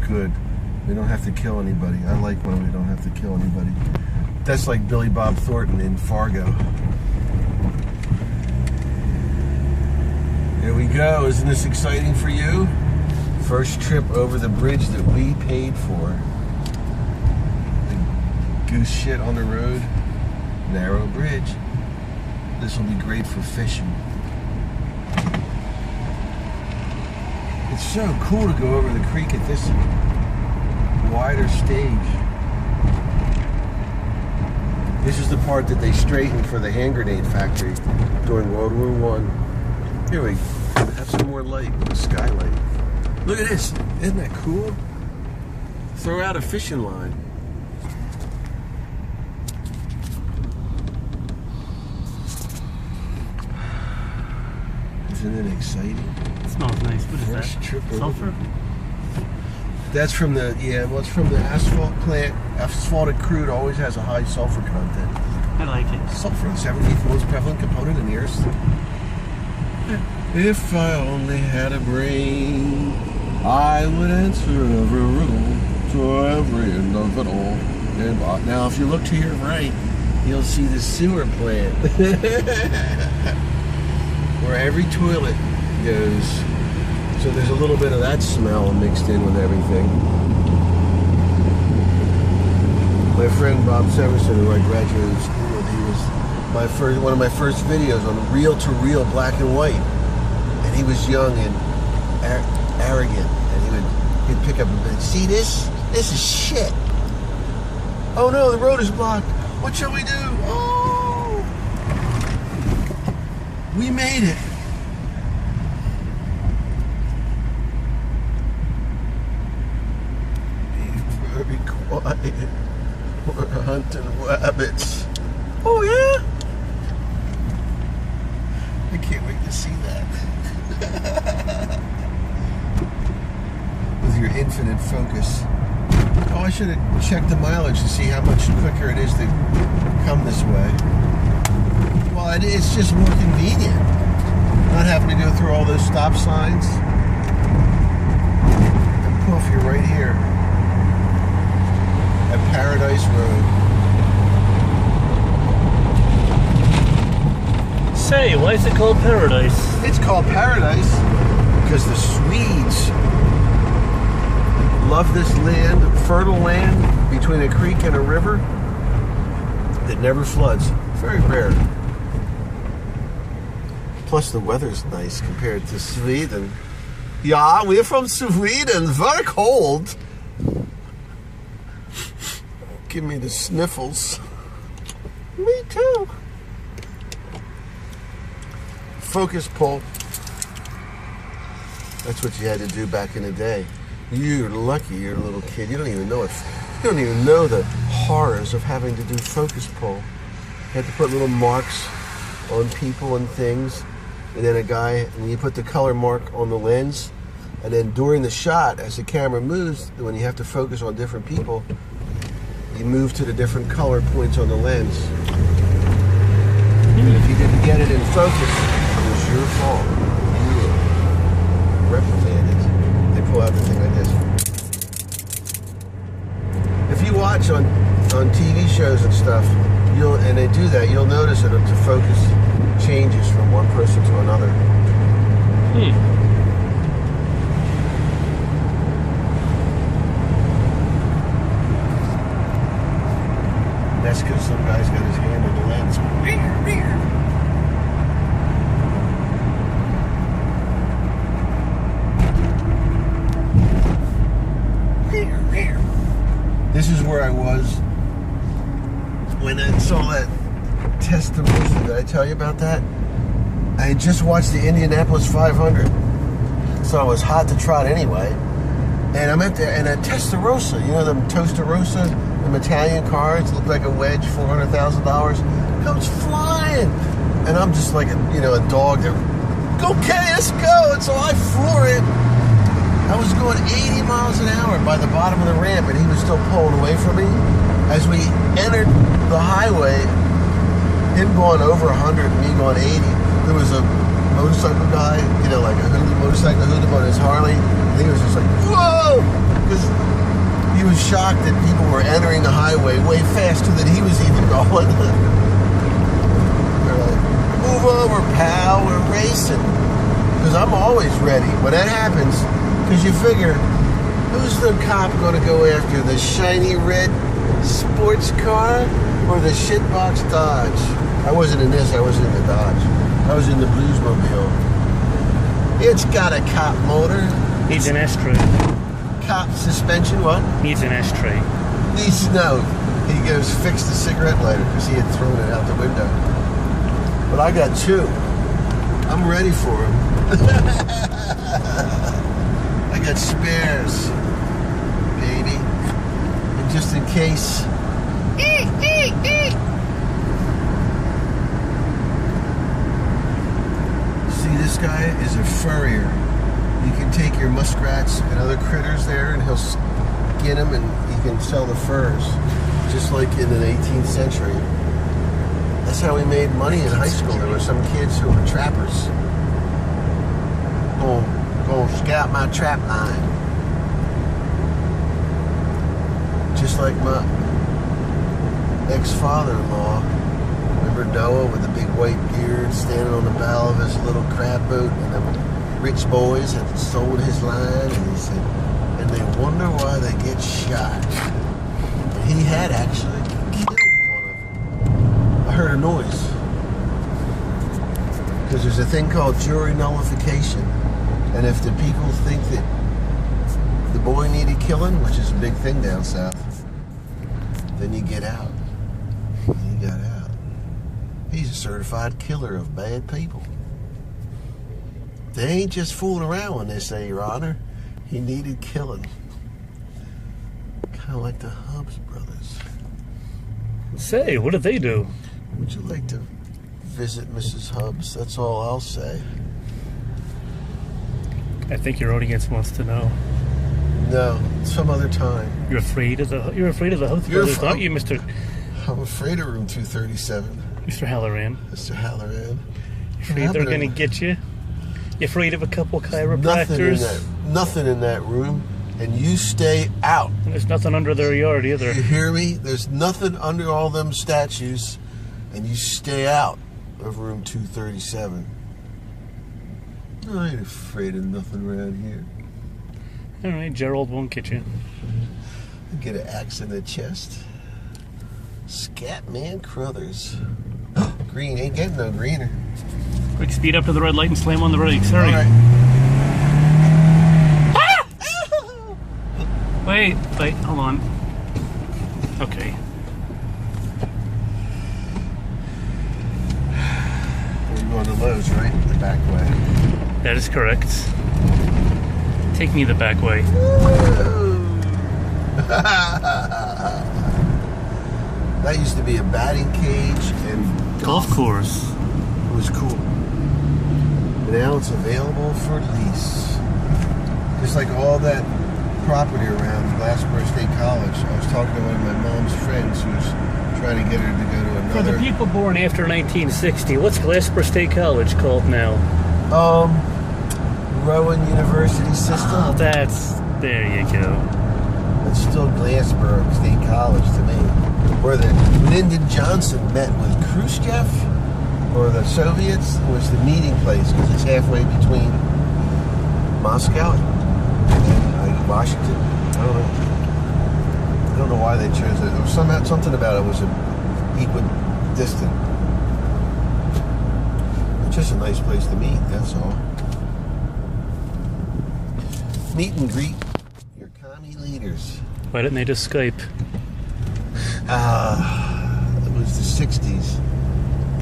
good. We don't have to kill anybody. I like when we don't have to kill anybody. That's like Billy Bob Thornton in Fargo. Here we go. Isn't this exciting for you? First trip over the bridge that we paid for. The goose shit on the road. Narrow bridge. This will be great for fishing. It's so cool to go over the creek at this wider stage. This is the part that they straightened for the hand grenade factory during World War I. Here we have some more light with the skylight. Look at this. Isn't that cool? Throw out a fishing line. Isn't it exciting? It smells nice. What is First that? Trip Sulfur? That's from the, well, it's from the asphalt plant. Asphalted crude always has a high sulfur content. I like it. Sulfur, the 17th most prevalent component in the Earth's. If I only had a brain, I would answer every riddle to every individual. Now, if you look to your right, you'll see the sewer plant. Where every toilet goes. So there's a little bit of that smell mixed in with everything. My friend Bob Severson, who I graduated school with, he was one of my first videos on reel-to-reel black and white. And he was young and arrogant. And he'd pick up a bit. See this? This is shit. Oh no, the road is blocked. What shall we do? Oh! We made it. Be very quiet. We're hunting rabbits. Oh yeah? I can't wait to see that. With your infinite focus. Oh, I should have checked the mileage to see how much quicker it is to come this way. Well, it's just more convenient. Not having to go through all those stop signs. And poof, you're right here. At Paradise Road. Say, why is it called Paradise? It's called Paradise because the Swedes love this land, fertile land between a creek and a river that never floods. Very rare. Plus the weather's nice compared to Sweden. Yeah, we're from Sweden. Very cold. Give me the sniffles. Me too. Focus pull. That's what you had to do back in the day. You're lucky you're a little kid. You don't even know it. You don't even know the horrors of having to do focus pull. You had to put little marks on people and things, and then and you put the color mark on the lens, and then during the shot, as the camera moves, when you have to focus on different people, you move to the different color points on the lens. And if you didn't get it in focus, it was your fault. You were reprimanded. They pull out the thing like this. If you watch on TV shows and stuff, and they do that, you'll notice that the focus changes from one person to another. That's because some guy's got his hand on the lens. This is where I was when I saw that Testarossa. Did I tell you about that? I had just watched the Indianapolis 500, so I was hot to trot anyway. And I'm at there, and at Testarossa, you know them Testarossa, them Italian cars, look like a wedge, $400,000, comes flying. And I'm just like a dog that, okay, let's go. And so I floor it. I was going 80 miles an hour by the bottom of the ramp, and he was still pulling away from me. As we entered the highway, him going over 100 and me going 80, there was a motorcycle guy, like a motorcycle hood on his Harley, and he was just like, whoa! because he was shocked that people were entering the highway way faster than he was even going. They're like, move over, pal, we're racing. Because I'm always ready when that happens, because you figure, who's the cop going to go after? The shiny red sports car or the shitbox Dodge? I wasn't in this, I was in the Dodge. I was in the Bluesmobile. It's got a cop motor. Needs an ashtray. Cop suspension, what? Needs an ashtray. Needs to know. He goes, fix the cigarette lighter, because he had thrown it out the window. But I got two. I'm ready for him. I got spares, baby. And just in case. See, this guy is a furrier. You can take your muskrats and other critters there, and he'll skin them, and you can sell the furs, just like in the 18th century. That's how we made money in high school. There were some kids who were trappers. Go scout my trap line. Just like my ex-father-in-law. Remember Noah with the big white beard standing on the bow of his little crab boat, and the rich boys had sold his line, and he said, and they wonder why they get shot. And he had actually killed one of them. I heard a noise. Because there's a thing called jury nullification. And if the people think that the boy needed killing, which is a big thing down south, then you get out. He got out. He's a certified killer of bad people. They ain't just fooling around when they say, Your Honor, he needed killing. Kind of like the Hubbs brothers. Say, what did they do? Would you like to visit Mrs. Hubbs? That's all I'll say. I think your audience wants to know. No, some other time. You're afraid of the Hubbs brothers, aren't you, Mr. I'm afraid of room 237. Mr. Halloran? Mr. Halloran. You afraid they're going to get you? You afraid of a couple chiropractors? Nothing in that room, and you stay out. And there's nothing under their yard either. You hear me? There's nothing under all them statues, and you stay out of room 237. I ain't afraid of nothing around here. All right, Gerald won't get you. Get an axe in the chest. Scatman Crothers. Green ain't getting no greener. Quick, speed up to the red light and slam on the brakes. Hurry. All right. Ah! Wait, hold on. Okay. We're going to Lowe's, right? The back way. That is correct. Take me the back way. That used to be a batting cage and Golf course. It was cool. But now it's available for lease. Just like all that property around Glassboro State College. I was talking to one of my mom's friends who was trying to get her to go to another. For the people born after 1960, what's Glassboro State College called now? Rowan University System. Oh, there you go. It's still Glassboro State College to me. Where the Lyndon Johnson met with Khrushchev or the Soviets was the meeting place, because it's halfway between Moscow and Washington. I don't know why they chose it. There was something about it was equidistant. It's just a nice place to meet, that's all. Meet and greet your commie leaders. Why didn't they just Skype? It was the 60s.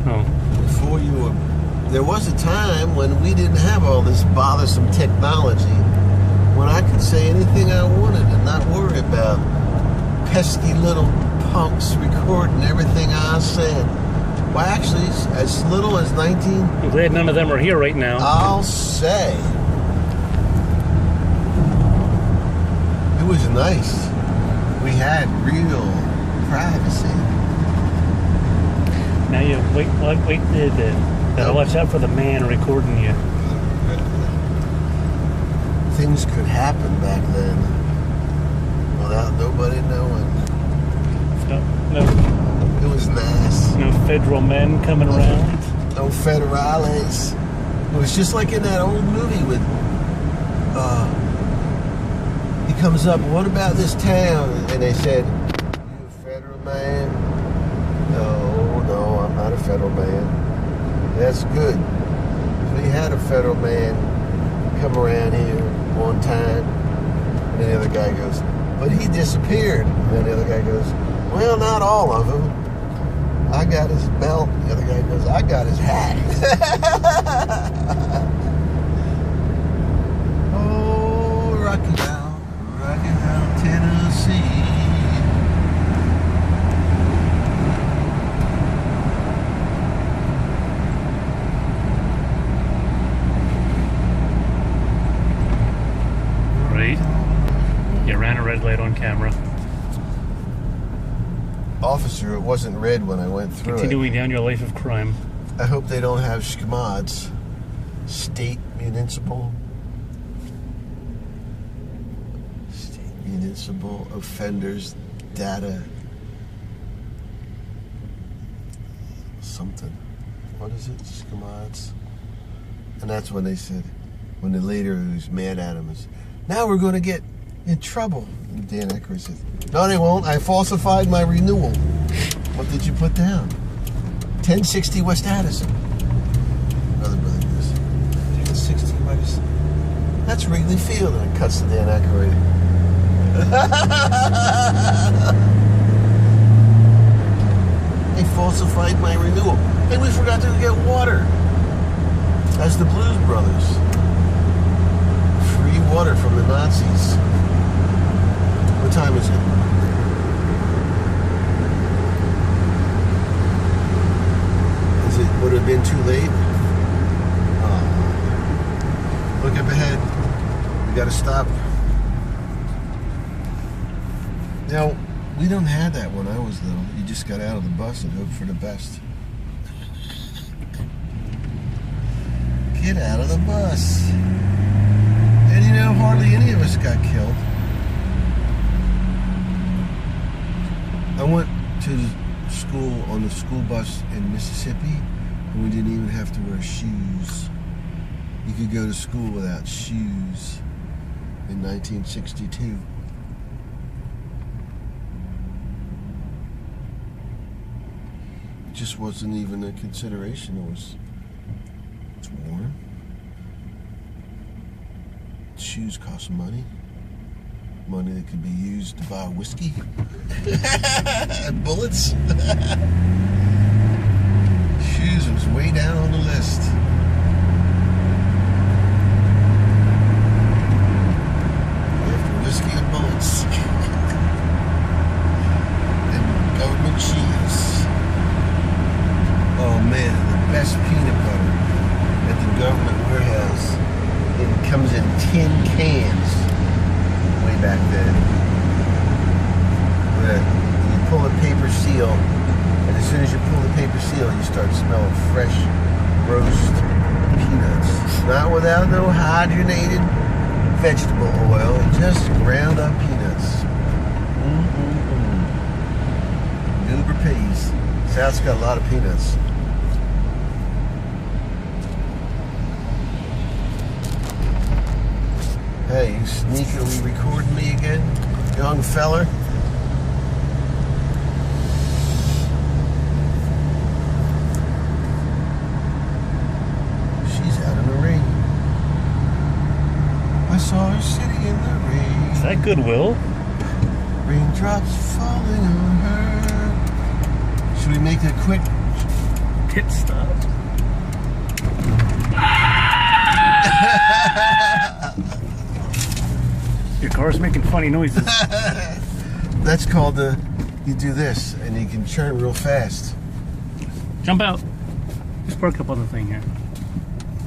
Oh. Before you were... There was a time when we didn't have all this bothersome technology, when I could say anything I wanted and not worry about pesky little punks recording everything I said. Well, actually, as little as 19... I'm glad none of them are here right now. I'll say. It was nice. We had real privacy. Now you wait. Gotta watch out for the man recording you. Things could happen back then. without nobody knowing. No, It was nice. no federal men coming around. No federales. It was just like in that old movie with, he comes up, what about this town? And they said, you a federal man? No, I'm not a federal man. That's good. So he had a federal man come around here one time. And the other guy goes, but he disappeared. And then the other guy goes, well, not all of them. I got his belt. The other guy goes, I got his hat. Oh, Rocky Mount, Tennessee. Right. You ran a red light on camera. Officer, it wasn't red when I went through Continuing down your life of crime. I hope they don't have schmods. State municipal offenders data something. What is it? Schmods. And that's when they said, when the leader who's mad at him is, now we're going to get in trouble. And Dan Aykroyd said, no, they won't. I falsified my renewal. What did you put down? 1060 West Addison. Another brother goes, 1060 West. That's Wrigley Field. And it cuts to Dan Aykroyd. They falsified my renewal. And we forgot to get water. As the Blues Brothers. Free water from the Nazis. What time is it? Would it have been too late? Look up ahead. We gotta stop. Now, we don't have that when I was little. You just got out of the bus and hoped for the best. Get out of the bus. And you know, hardly any of us got killed. I went to school on the school bus in Mississippi, and we didn't even have to wear shoes. You could go to school without shoes in 1962. It just wasn't even a consideration. It's warm. Shoes cost money. Money that could be used to buy whiskey. Bullets. Shoes was way down on the list. After whiskey and bullets. And government cheese. Oh man, the best peanut butter at the government warehouse. It comes in tin cans. Way back then. But you pull a paper seal, and as soon as you pull the paper seal, you start smelling fresh roast peanuts. Not without no hydrogenated vegetable oil, just ground up peanuts. Goober peas. South's got a lot of peanuts. Hey, you sneakily recording me again, young feller? She's out in the rain. I saw her sitting in the rain. Is that Goodwill? Raindrops falling on her. Should we make a quick Pit stop. Your car's making funny noises. That's called you do this and you can churn real fast. Jump out. Just park up on the thing here.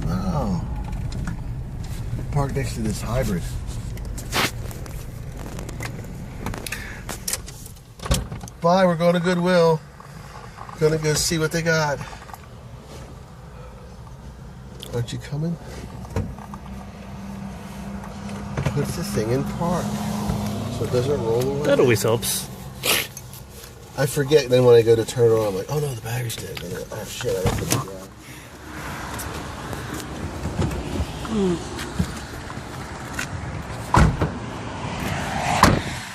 Oh. Park next to this hybrid. Bye, we're going to Goodwill. Gonna go see what they got. Aren't you coming? Puts the thing in park. So it doesn't roll away? That always helps. I forget, then when I go to turn it on, I'm like, oh no, the battery's dead. Oh shit, I have to put it down.